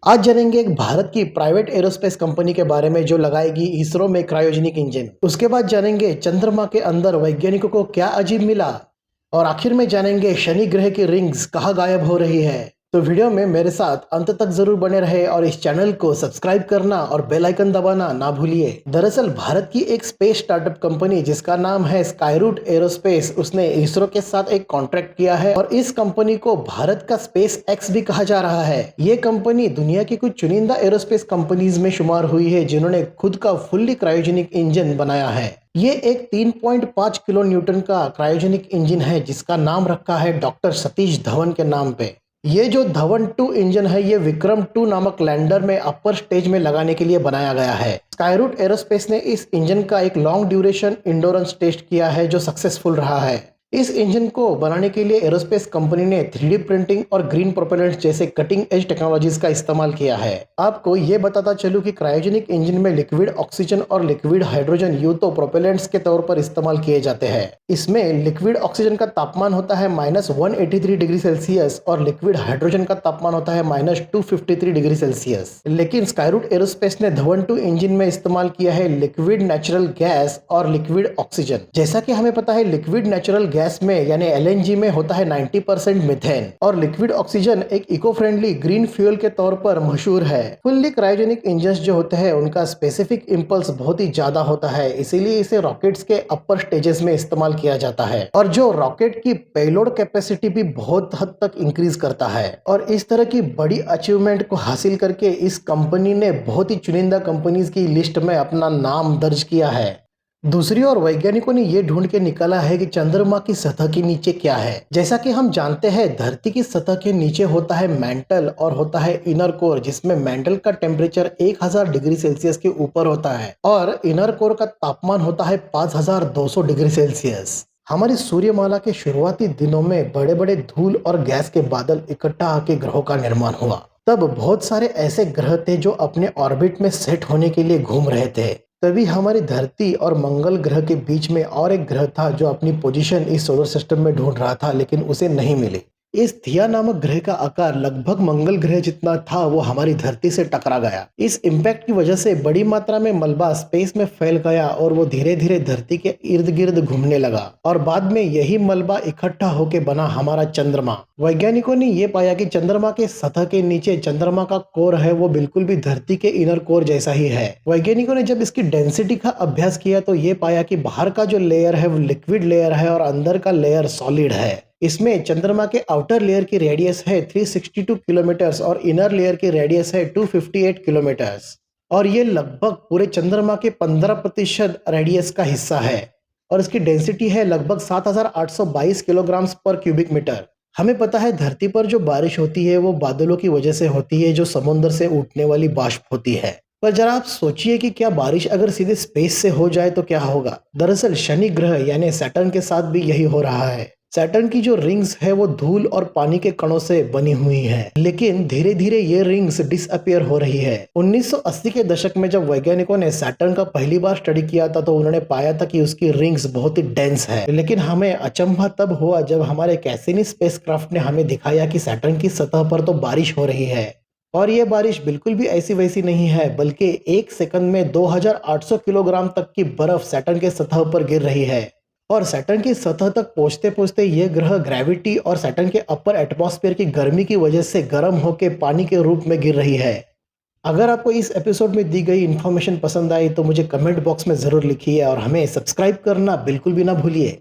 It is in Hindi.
आज जानेंगे एक भारत की प्राइवेट एरोस्पेस कंपनी के बारे में जो लगाएगी इसरो में क्रायोजेनिक इंजन। उसके बाद जानेंगे चंद्रमा के अंदर वैज्ञानिकों को क्या अजीब मिला और आखिर में जानेंगे शनि ग्रह की रिंग्स कहाँ गायब हो रही है। तो वीडियो में मेरे साथ अंत तक जरूर बने रहे और इस चैनल को सब्सक्राइब करना और बेल आइकन दबाना ना भूलिए। दरअसल भारत की एक स्पेस स्टार्टअप कंपनी जिसका नाम है स्काईरूट एरोस्पेस, उसने इसरो के साथ एक कॉन्ट्रैक्ट किया है और इस कंपनी को भारत का स्पेस एक्स भी कहा जा रहा है। ये कंपनी दुनिया की कुछ चुनिंदा एरोस्पेस कंपनीज में शुमार हुई है जिन्होंने खुद का फुल्ली क्रायोजेनिक इंजन बनाया है। ये एक 3.5 किलो न्यूटन का क्रायोजेनिक इंजन है जिसका नाम रखा है डॉक्टर सतीश धवन के नाम पे। ये जो धवन 2 इंजन है ये विक्रम 2 नामक लैंडर में अपर स्टेज में लगाने के लिए बनाया गया है। स्काईरूट एरोस्पेस ने इस इंजन का एक लॉन्ग ड्यूरेशन इंडोरेंस टेस्ट किया है जो सक्सेसफुल रहा है। इस इंजन को बनाने के लिए एरोस्पेस कंपनी ने 3D प्रिंटिंग और ग्रीन प्रोपेलेंट जैसे कटिंग एज टेक्नोलॉजीज का इस्तेमाल किया है। आपको ये बताता चलूं कि क्रायोजेनिक इंजन में लिक्विड ऑक्सीजन और लिक्विड हाइड्रोजन यूं तो प्रोपेलेंट्स के तौर पर इस्तेमाल किए जाते हैं। इसमें लिक्विड ऑक्सीजन का तापमान होता है -183 डिग्री सेल्सियस और लिक्विड हाइड्रोजन का तापमान होता है -253 डिग्री सेल्सियस। लेकिन स्काईरूट एरोस्पेस ने धवन 2 इंजन में इस्तेमाल किया है लिक्विड नेचुरल गैस और लिक्विड ऑक्सीजन। जैसा कि हमें पता है लिक्विड नेचुरल गैस में यानी एलएनजी में होता है 90% मीथेन और लिक्विड ऑक्सीजन एक इको फ्रेंडली ग्रीन फ्यूल के तौर पर मशहूर है। फुल्ली क्रायोजेनिक इंजन्स जो होते हैं उनका स्पेसिफिक इंपल्स बहुत ही ज्यादा होता है, इसीलिए इसे रॉकेट्स के अपर स्टेजेस में इस्तेमाल किया जाता है और जो रॉकेट की पेलोड कैपेसिटी भी बहुत हद तक इंक्रीज करता है। और इस तरह की बड़ी अचीवमेंट को हासिल करके इस कंपनी ने बहुत ही चुनिंदा कंपनीज की लिस्ट में अपना नाम दर्ज किया है। दूसरी ओर वैज्ञानिकों ने यह ढूंढ के निकाला है कि चंद्रमा की सतह के नीचे क्या है। जैसा कि हम जानते हैं धरती की सतह के नीचे होता है मेंटल और होता है इनर कोर, जिसमें मेंटल का टेम्परेचर 1000 डिग्री सेल्सियस के ऊपर होता है और इनर कोर का तापमान होता है 5200 डिग्री सेल्सियस। हमारी सूर्यमाला के शुरुआती दिनों में बड़े बड़े धूल और गैस के बादल इकट्ठा आके ग्रहों का निर्माण हुआ। तब बहुत सारे ऐसे ग्रह थे जो अपने ऑर्बिट में सेट होने के लिए घूम रहे थे। तभी हमारी धरती और मंगल ग्रह के बीच में और एक ग्रह था जो अपनी पोजीशन इस सोलर सिस्टम में ढूंढ रहा था लेकिन उसे नहीं मिली। इस थिया नामक ग्रह का आकार लगभग मंगल ग्रह जितना था, वो हमारी धरती से टकरा गया। इस इम्पैक्ट की वजह से बड़ी मात्रा में मलबा स्पेस में फैल गया और वो धीरे धीरे धरती के इर्द गिर्द घूमने लगा और बाद में यही मलबा इकट्ठा होकर बना हमारा चंद्रमा। वैज्ञानिकों ने यह पाया कि चंद्रमा के सतह के नीचे चंद्रमा का कोर है वो बिल्कुल भी धरती के इनर कोर जैसा ही है। वैज्ञानिकों ने जब इसकी डेंसिटी का अभ्यास किया तो ये पाया कि बाहर का जो लेयर है वो लिक्विड लेयर है और अंदर का लेयर सॉलिड है। इसमें चंद्रमा के आउटर लेयर की रेडियस है 362 किलोमीटर्स और इनर लेयर की रेडियस है 258 किलोमीटर्स और ये लगभग पूरे चंद्रमा के 15% रेडियस का हिस्सा है और इसकी डेंसिटी है लगभग 7822 किलोग्राम पर क्यूबिक मीटर। हमें पता है धरती पर जो बारिश होती है वो बादलों की वजह से होती है जो समुद्र से उठने वाली बाष्प होती है। पर जरा आप सोचिए कि क्या बारिश अगर सीधे स्पेस से हो जाए तो क्या होगा। दरअसल शनि ग्रह यानी सैटर्न के साथ भी यही हो रहा है। सैटर्न की जो रिंग्स है वो धूल और पानी के कणों से बनी हुई है, लेकिन धीरे धीरे ये रिंग्स डिसअपियर हो रही है। 1980 के दशक में जब वैज्ञानिकों ने सैटर्न का पहली बार स्टडी किया था तो उन्होंने पाया था कि उसकी रिंग्स बहुत ही डेंस है। लेकिन हमें अचंभा तब हुआ जब हमारे कैसिनी स्पेसक्राफ्ट ने हमें दिखाया कि सैटर्न की सतह पर तो बारिश हो रही है और ये बारिश बिल्कुल भी ऐसी वैसी नहीं है, बल्कि एक सेकंड में 2800 किलोग्राम तक की बर्फ सैटर्न के सतह पर गिर रही है। और सैटर्न की सतह तक पहुंचते पहुंचते ये ग्रह ग्रेविटी और सैटर्न के अपर एटमॉस्फेयर की गर्मी की वजह से गर्म होकर पानी के रूप में गिर रही है। अगर आपको इस एपिसोड में दी गई इन्फॉर्मेशन पसंद आई तो मुझे कमेंट बॉक्स में ज़रूर लिखिए और हमें सब्सक्राइब करना बिल्कुल भी ना भूलिए।